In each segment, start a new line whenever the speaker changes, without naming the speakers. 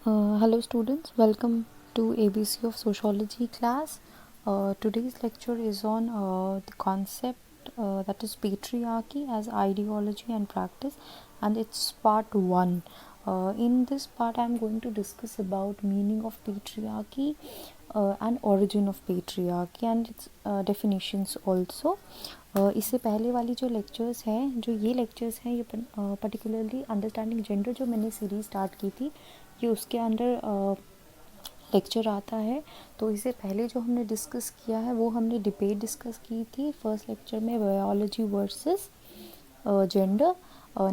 Hello students, welcome to ABC of Sociology class. Today's lecture is on the concept that is patriarchy as ideology and practice, and it's part 1. In this part I am going to discuss about meaning of patriarchy and origin of patriarchy and its definitions also. इससे पहले वाली जो lectures हैं ये lectures हैं ये particularly understanding gender जो मैंने सीरीज़ स्टार्ट की थी ये उसके अंडर लेक्चर आता है। तो इससे पहले जो हमने डिस्कस किया है वो हमने डिबेट डिस्कस की थी फर्स्ट लेक्चर में, बायोलॉजी वर्सेस जेंडर।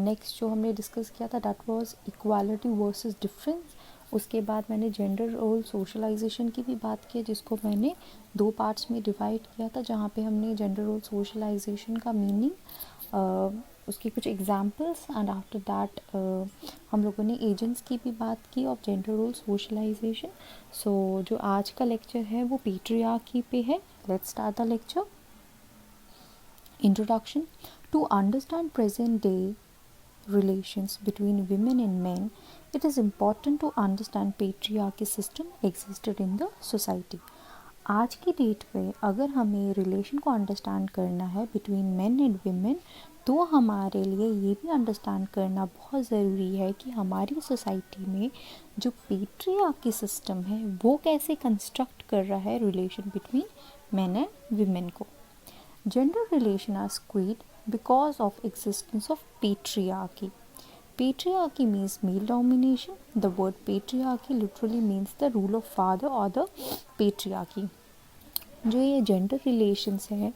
नेक्स्ट जो हमने डिस्कस किया था that was equality versus difference. उसके बाद मैंने जेंडर रोल सोशलाइजेशन की भी बात की जिसको मैंने 2 पार्ट्स में डिवाइड किया था, जहाँ पे हमने जेंडर रोल सोशलाइजेशन का मीनिंग, उसके कुछ एग्जाम्पल्स एंड आफ्टर दैट हम लोगों ने एजेंट्स की भी बात की of gender role socialization. So जो आज का लेक्चर है वो पेट्रियार्की पे है। Let's start the lecture. Introduction. To understand present day relations between women and men, it is important to understand patriarchy system existed in the society. आज की date में अगर हमें रिलेशन को अंडरस्टैंड करना है बिटवीन मेन एंड वीमेन, तो हमारे लिए ये भी अंडरस्टैंड करना बहुत ज़रूरी है कि हमारी सोसाइटी में जो पेट्रियार्की सिस्टम है वो कैसे कंस्ट्रक्ट कर रहा है relation between men and women को। Gender relation are skewed because of existence of patriarchy. Patriarchy means male domination. The word patriarchy literally means the rule of father or the patriarchy. जो ये gender relations हैं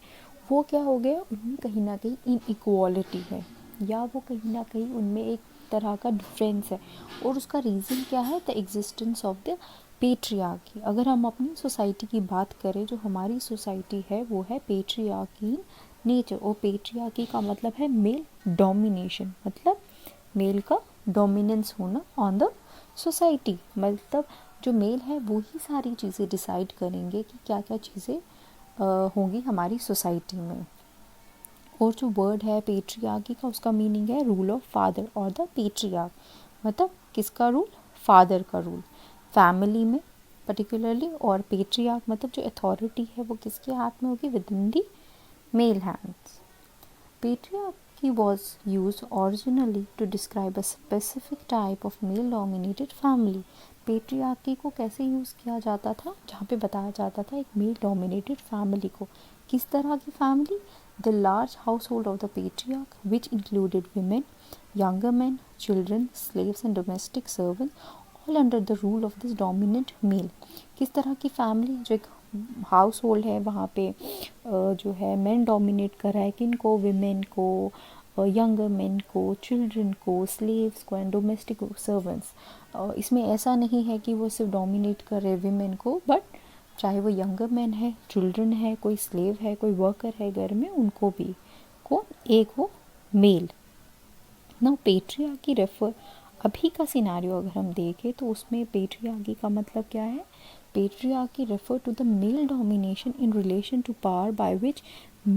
वो क्या हो गया, उनमें कहीं ना कहीं इनइक्वालिटी है या वो कहीं ना कहीं उनमें एक तरह का डिफरेंस है, और उसका रीज़न क्या है, the existence of the patriarchy. अगर हम अपनी सोसाइटी की बात करें, जो हमारी सोसाइटी है वो है पेट्रियार्की नेचर, और पेट्रियार्की का मतलब है मेल डोमिनेशन, मतलब मेल का डोमिनेंस होना ऑन द सोसाइटी। मतलब जो मेल है वो ही सारी चीज़ें डिसाइड करेंगे कि क्या क्या चीज़ें होंगी हमारी सोसाइटी में। और जो वर्ड है पेट्रियार्की का उसका मीनिंग है रूल ऑफ फादर और द पेट्रियार्क, मतलब किसका रूल, फादर का रूल फैमिली में पर्टिकुलरली, और पेट्रियार्क मतलब जो अथॉरिटी है वो किसके हाथ में होगी, with in the male hands. Patriarchy was used originally to describe a specific type of male-dominated family. Patriarchy को कैसे यूज़ किया जाता था, जहाँ पे बताया जाता था एक मेल डोमिनेटेड फैमिली को, किस तरह की family, the large house hold of the patriarch which included women, younger man, children, slaves and domestic servants all under the rule of this dominant mail. किस तरह की फैमिली, जो एक हाउस होल्ड है वहाँ पे जो है मैन डोमिनेट कर रहा है, किन को, विमेन को, यंगर मैन को, चिल्ड्रन को, स्लेव्स को एंड डोमेस्टिक सर्वेंट्स। इसमें ऐसा नहीं है कि वो सिर्फ डोमिनेट कर रहे विमेन को, बट चाहे वो यंगर मैन है, चिल्ड्रन है, कोई स्लेव है, कोई वर्कर है घर में, उनको भी को एक वो मेल। नाउ पेट्रियार्की रेफर, अभी का सिनारियो अगर हम देखें तो उसमें पेट्रियार्की का मतलब क्या है, patriarchy refer to the male domination in relation to power by which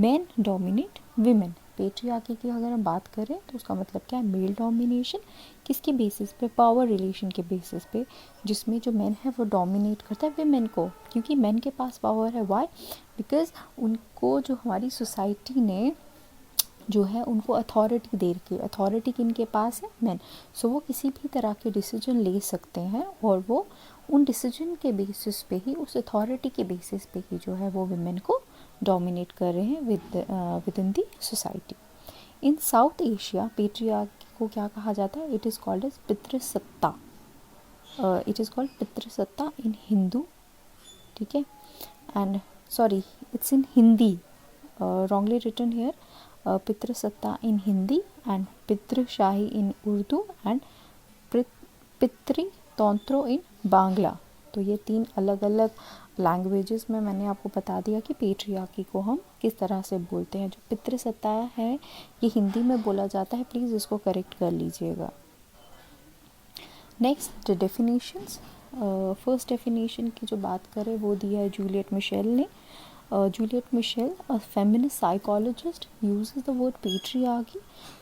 men dominate women. Patriarchy की अगर हम बात करें तो उसका मतलब क्या है, मेल डोमिनेशन किसके बेसिस पे, पावर रिलेशन के बेसिस पे, जिसमें जो मैन है वो डोमिनेट करता है विमेन को, क्योंकि मैन के पास पावर है। वाई, बिकॉज उनको जो हमारी सोसाइटी ने जो है उनको अथॉरिटी दे रखी है। अथॉरिटी किनके पास है, मैन। सो वो किसी भी तरह के डिसीजन ले सकते हैं, और वो उन डिसीजन के बेसिस पे ही, उस अथॉरिटी के बेसिस पे ही जो है वो विमेन को डोमिनेट कर रहे हैं within the society. In South Asia patriarchy को क्या कहा जाता है, इट इज़ कॉल्ड एज पितृसत्ता। इट इज़ कॉल्ड पितृसत्ता इन हिंदू, ठीक है, and sorry it's in Hindi, wrongly written here, पितृसत्ता इन हिंदी एंड पितृशाही इन उर्दू एंड पितृतंत्रो इन बांग्ला। तो ये 3 अलग अलग लैंग्वेजेस में मैंने आपको बता दिया कि पेट्रियार्की को हम किस तरह से बोलते हैं। जो पितृसत्ता है ये हिंदी में बोला जाता है, प्लीज़ इसको करेक्ट कर लीजिएगा। नेक्स्ट डेफिनेशंस, फर्स्ट डेफिनेशन की जो बात करें वो दिया है जूलियट मिशेल ने। Juliet Michel, a feminist psychologist, uses the word patriarchy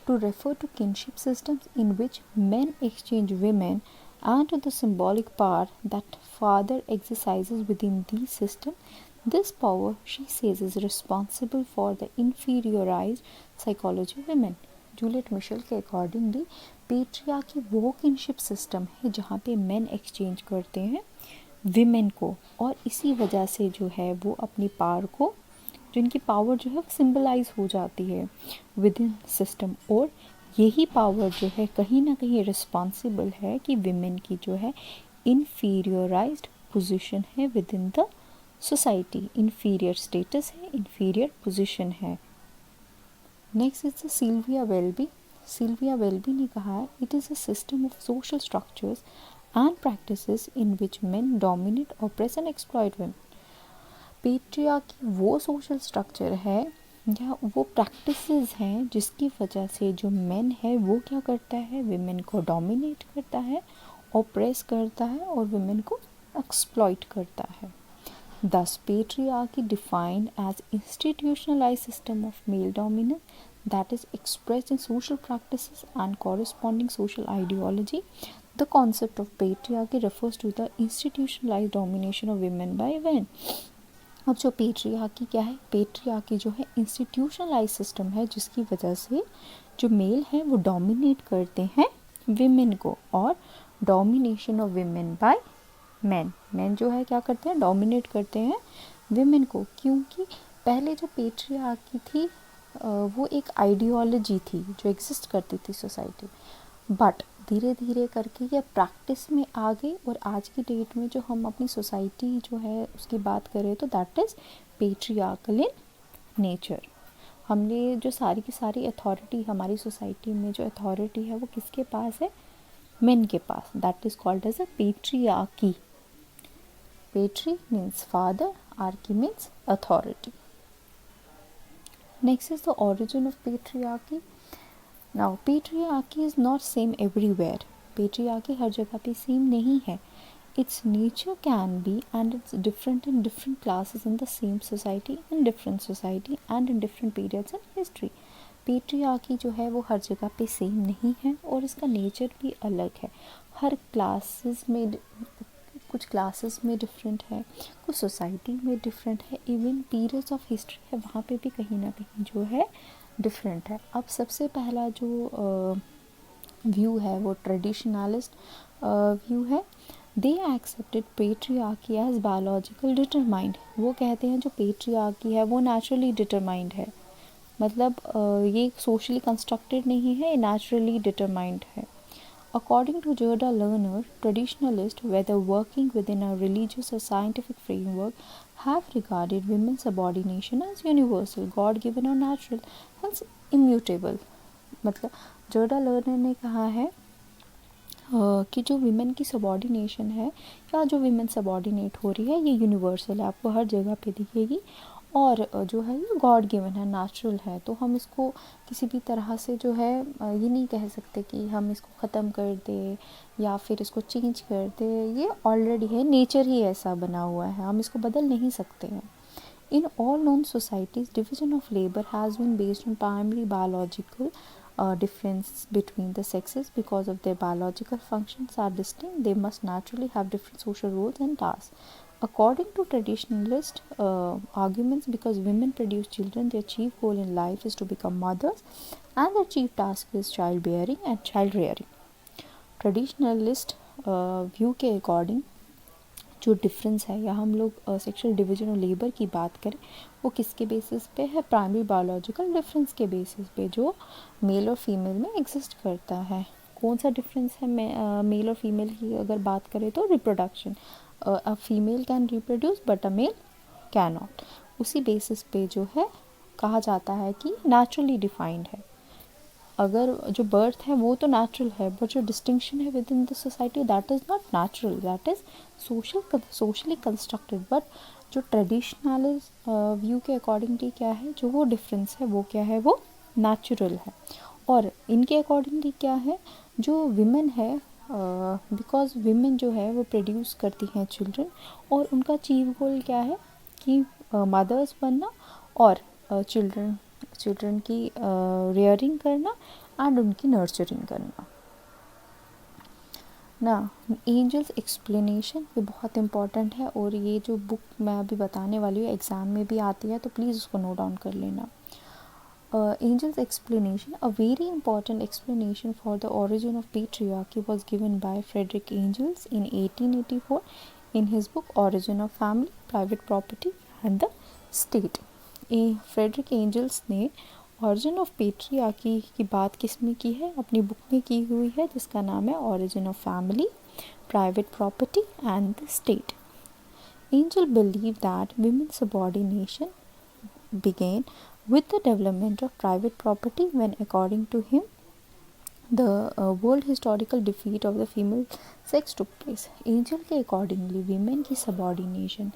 to refer to kinship systems in which men exchange women and to the symbolic power that father exercises within the system. This power, she says, is responsible for the inferiorized psychology of women. Juliet Mitchell के accordingly patriarchy वो kinship system है जहाँ पे main exchange करते हैं women को, और इसी वजह से जो है वो अपनी पावर को, जो इनकी पावर जो है सिंबलाइज हो जाती है विद इन सिस्टम, और यही पावर जो है कहीं ना कहीं रिस्पॉन्सिबल है कि विमेन की जो है इन्फीरियराइज्ड पोजीशन है within the society, inferior status है, इन्फीरियर पोजीशन है. Next is Sylvia Walby. Sylvia Walby ने कहा है it is a system of social structures and practices in which men dominate, oppress and exploit women. Patriarchy वो social structure है या वो practices हैं जिसकी वजह से जो मेन है वो क्या करता है, विमेन को डोमिनेट करता है, ऑप्रेस करता है और विमेन को एक्सप्लॉइट करता है. Thus, patriarchy defined as institutionalized system of male dominance that is expressed in social practices and corresponding social ideology. The concept of patriarchy refers to the institutionalized domination of women by men. अब जो patriarchy क्या है, patriarchy जो है institutionalise system है जिसकी वजह से जो मेल है वो डोमिनेट करते हैं विमेन को, और domination of women by man, man जो है क्या करते हैं, डोमिनेट करते हैं विमेन को. क्योंकि पहले जो पेट्रियार्की थी वो एक आइडियोलॉजी थी जो एग्जिस्ट करती थी सोसाइटी, बट धीरे धीरे करके ये प्रैक्टिस में आ गई, और आज की डेट में जो हम अपनी सोसाइटी जो है उसकी बात करें तो that is patriarchal in nature. हमने जो सारी की सारी अथॉरिटी हमारी सोसाइटी में जो अथॉरिटी है वो किसके पास है, मेन के पास. That is called as a patriarchy. Patri means father, archy means authority. Next is the origin of patriarchy. Now, patriarchy is not same everywhere. Patriarchy हर जगह पे सेम नहीं है. Its nature can be and it's different in different classes in the same society, in different society and in different periods in history. Patriarchy जो है वो हर जगह पे सेम नहीं है और इसका नेचर भी अलग है. हर क्लासेस में कुछ क्लासेस में डिफरेंट है, कुछ सोसाइटी में डिफरेंट है, इवन पीरियड्स ऑफ हिस्ट्री है वहाँ पे भी कहीं ना कहीं जो है डिफरेंट है. अब सबसे पहला जो व्यू है वो ट्रेडिशनलिस्ट व्यू है. They accepted patriarchy as biological determined. वो कहते हैं जो पेट्रियार्की है वो नेचुरली डिटरमाइंड है, मतलब ये सोशली कंस्ट्रक्टेड नहीं है, ये नेचुरली डिटरमाइंड है. According to Gerda Lerner, traditionalists, whether working within a religious or scientific framework, have regarded women's subordination as universal, God-given or natural, hence immutable. मतलब जर्डा लर्नर ने कहा है कि जो विमेन की सबॉर्डिनेशन है या जो विमेन सबॉर्डिनेट हो रही है ये यूनिवर्सल है, आपको हर जगह पे दिखेगी, और जो है ये गॉड गिवन है, नेचुरल है. तो हम इसको किसी भी तरह से जो है ये नहीं कह सकते कि हम इसको ख़त्म कर दें या फिर इसको चेंज कर दें. ये ऑलरेडी है, नेचर ही ऐसा बना हुआ है, हम इसको बदल नहीं सकते हैं. In all known societies, division of labor has been based on primary biological difference between the sexes. Because of their biological functions are distinct, they must naturally have different social roles and tasks. According to traditionalist arguments, because women produce children, their chief goal in life is to become mothers, and their chief task is childbearing and child rearing. Traditionalist view के according जो difference है या हम लोग sexual division और labour की बात करें वो किसके बेसिस पे है, प्राइमरी बायोलॉजिकल डिफरेंस के बेसिस पे जो मेल और फीमेल में एग्जिस्ट करता है. कौन सा डिफरेंस है मेल और फीमेल की अगर बात करें तो reproduction. A female can reproduce but a mail can not. उसी बेसिस पे जो है कहा जाता है कि नेचुरली डिफाइंड है. अगर जो बर्थ है वो तो नेचुरल है, बट जो डिस्टिंक्शन है within the society that is not natural, that is socially constructed. But जो ट्रेडिशनल व्यू के अकॉर्डिंगली क्या है, जो वो डिफरेंस है वो क्या है, वो नेचुरल है. और इनके अकॉर्डिंगली क्या है, जो विमेन है बिकॉज विमेन जो है वो प्रोड्यूस करती हैं चिल्ड्रन, और उनका चीफ गोल क्या है कि मदर्स बनना और चिल्ड्रन की रेयरिंग करना एंड उनकी नर्चरिंग करना. ना एंजल्स एक्सप्लेनेशन ये बहुत इंपॉर्टेंट है, और ये जो बुक मैं अभी बताने वाली हूँ एग्ज़ाम में भी आती है, तो प्लीज़ उसको नोट डाउन कर लेना. Angel's explanation, a very important explanation for the origin of patriarchy, was given by Frederick Engels in 1884 in his book Origin of Family, Private Property and the State. Frederick angels ने origin of patriarchy की बात किस में की है? अपनी book में की हुई है, जिसका नाम है origin of family, private property and the state. Angel believed that women's subordination began with the development of private property when, according to him, the world historical defeat of the female sex took place. Angel के accordingly women की subordination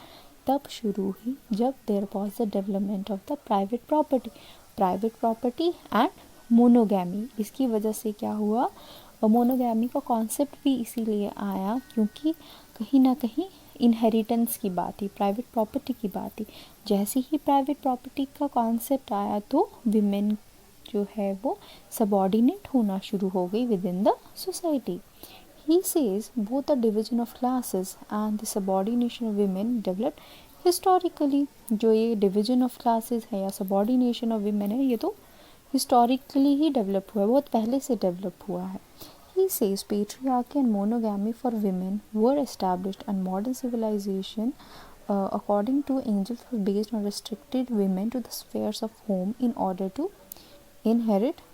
तब शुरू हुई जब there was the development of the private property and monogamy. इसकी वजह से क्या हुआ? मोनोगैमी का कॉन्सेप्ट भी इसीलिए आया क्योंकि कहीं ना कहीं इनहेरिटेंस की बात थी, प्राइवेट प्रॉपर्टी की बात थी. जैसे ही प्राइवेट प्रॉपर्टी का कॉन्सेप्ट आया तो विमेन जो है वो सबऑर्डिनेट होना शुरू हो गई with in the society. He says both the division of classes and the subordination of women developed historically. जो ये डिवीजन ऑफ क्लासेस है या सबऑर्डिनेशन ऑफ विमेन है, ये तो हिस्टोरिकली ही डेवलप हुआ है, बहुत पहले से डेवलप हुआ है. He says patriarchy and monogamy for women were established, and modern civilization, according to Angels, was based on restricted women to the spheres of home in order to inherit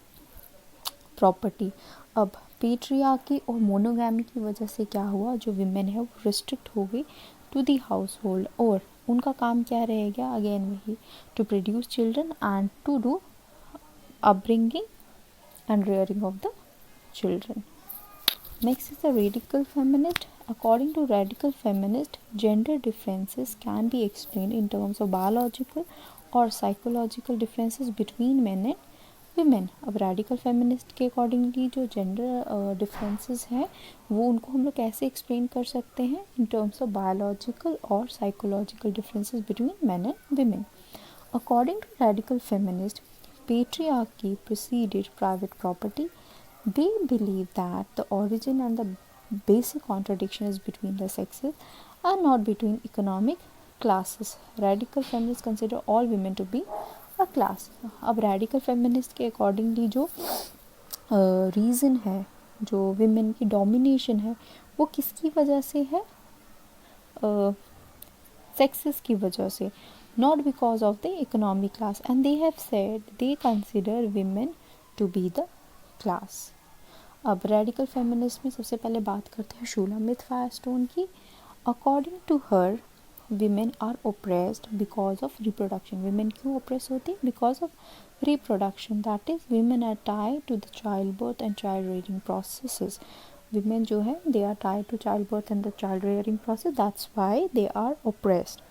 property. अब patriarchy और monogamy की वजह से क्या हुआ? जो women है वो रिस्ट्रिक्ट हो गई टू द हाउस होल्ड, और उनका काम क्या रहेगा? अगेन वही, to produce children and to do upbringing and rearing of the children. Next is the radical feminist. According to radical feminist, gender differences can be explained in terms of biological or psychological differences between men and women. अब radical feminist के accordingly जो gender differences हैं वो उनको हम लोग कैसे explain कर सकते हैं? In terms of biological or psychological differences between men and women. According to radical feminist, patriarchy preceded private property. They believe that the origin and the basic contradiction is between the sexes and not between economic classes. Radical feminists consider all women to be a class. अब radical feminist के accordingly जो reason है, जो women की domination है, वो किसकी वजह से है? sexes की वजह से, not because of the economic class, and they have said they consider women to be the class. अब radical feminist में सबसे पहले बात करते हैं शूलामित फायरस्टोन की. According to her, women are oppressed because of reproduction. women क्यों oppress होती? Because of reproduction. That is, women are tied to the childbirth and child rearing processes. women जो है they are tied to childbirth and the child rearing process. That's why they are oppressed.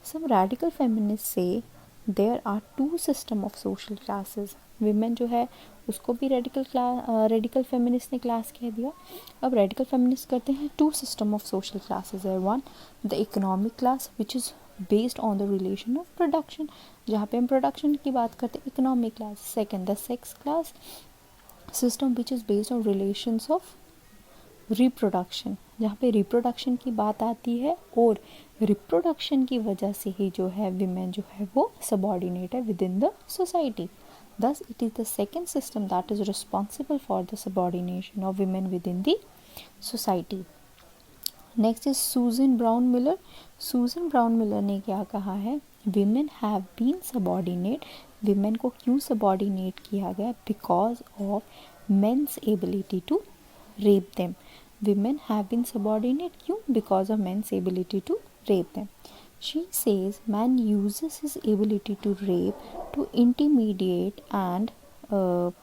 Some radical feminists say there are two system of social classes. women जो है उसको भी radical feminist ने class कह दिया. अब रेडिकल फेमिनिस्ट करते हैं two system of social classes है. One, the economic class which is based on the relation of production, जहाँ पे हम प्रोडक्शन की बात करते हैं, economic class. Second, the sex class system which is based on relations of reproduction, जहाँ पे रिप्रोडक्शन की बात आती है, और रिप्रोडक्शन की वजह से ही जो है विमेन जो है वो सबऑर्डिनेट है within the society. Thus, it is the second system that is responsible for the subordination of women within the society. Next is Susan Brown Miller. Susan Brown Miller ने क्या कहा है? Women have been subordinate. Women को क्यों subordinate किया गया? Because of men's ability to rape them. Women have been subordinate क्यों? Because of men's ability to rape them. She says man uses his ability to rape to intimidate and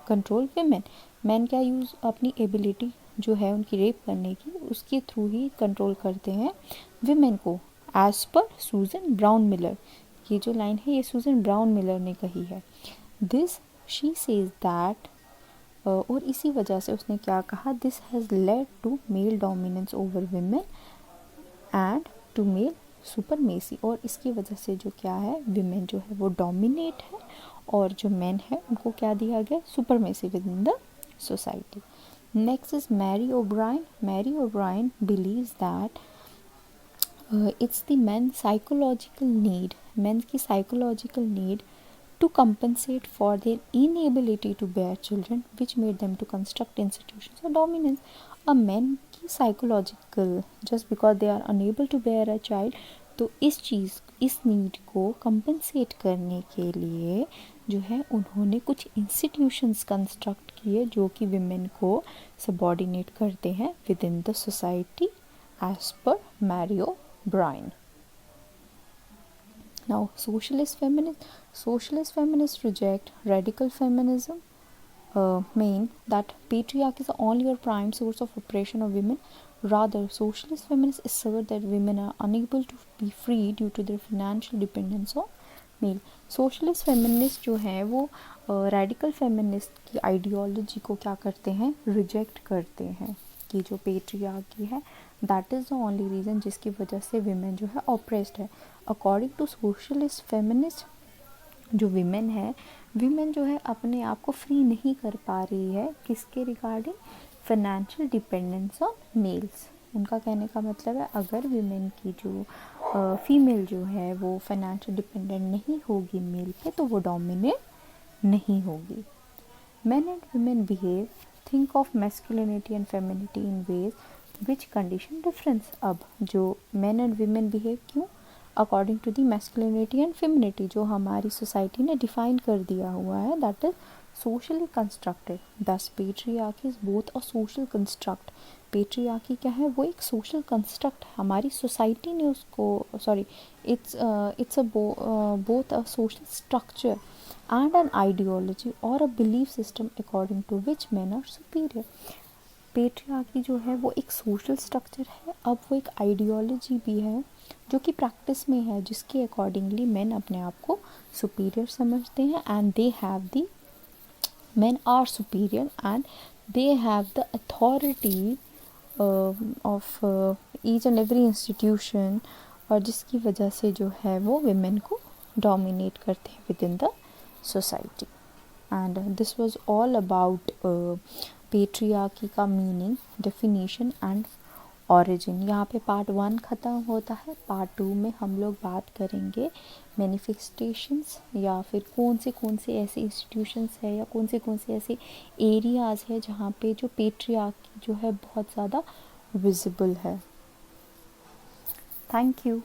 control women. Man क्या use अपनी ability जो है उनकी rape करने की, उसके through ही control करते हैं विमेन को, एज पर सूजन ब्राउन मिलर. ये जो लाइन है ये सूजन ब्राउन मिलर ने कही है. दिस शी सेज दैट, और इसी वजह से उसने क्या कहा, this has led to male dominance over women and to male supremacy. और इसकी वजह से जो क्या है, विमेन जो है वो डोमिनेट है और जो मेन है उनको क्या दिया गया, supremacy with in the society. Next is Mary O'Brien. Mary O'Brien believes that it's the men's psychological need to compensate for their inability to bear children, which made them to construct institutions of dominance. A men की psychological, just because they are unable to bear a child, तो इस need को compensate करने के लिए जो है उन्होंने कुछ इंस्टीट्यूशंस कंस्ट्रक्ट किए जो कि विमेन को सबॉर्डिनेट करते हैं within the society as per Mary O'Brien. Now, socialist feminists reject radical feminism, mean that patriarchy is the only or prime source of oppression of women. Rather, socialist feminists assert that women are unable to be free due to their financial dependence on male. Socialist feminist जो है वो radical feminist की ideology को क्या करते हैं, reject करते हैं कि जो पेट्रियार्की है that is the only reason जिसकी वजह से विमेन जो है ऑप्रेस्ड है. अकॉर्डिंग टू सोशलिस्ट फेमिनिस्ट जो विमेन जो है अपने आप को फ्री नहीं कर पा रही है किसके regarding, financial dependence on males. उनका कहने का मतलब है अगर विमेन की जो फीमेल जो है वो फाइनेंशियल डिपेंडेंट नहीं होगी मेल पे तो वो डोमिनेट नहीं होगी. Men and women behave, think of masculinity and femininity in ways which condition difference. अब जो men and women behave क्यों, according to the masculinity and femininity जो हमारी सोसाइटी ने डिफाइन कर दिया हुआ है that is socially constructed. Thus patriarchy is both a social construct. Patriarchy क्या है, वो एक सोशल कंस्ट्रक्ट है, हमारी सोसाइटी ने उसको it's both a social structure and an ideology or a belief system according to which men are superior. Patriarchy जो है वो एक सोशल स्ट्रक्चर है, अब वो एक आइडियोलॉजी भी है जो कि प्रैक्टिस में है जिसके अकॉर्डिंगली मेन अपने आप को सुपीरियर समझते हैं and they have the men are superior and they have the authority of each and every institution और जिसकी वजह से जो है वो women को dominate करते हैं within the society. And this was all about patriarchy का meaning, definition and origin. यहाँ पे पार्ट 1 ख़त्म होता है. पार्ट 2 में हम लोग बात करेंगे मैनिफेस्टेशंस या फिर कौन से ऐसे इंस्टीट्यूशंस है या कौन से ऐसे एरियाज़ है जहाँ पे जो पेट्रियार्की जो है बहुत ज़्यादा विजिबल है. Thank you.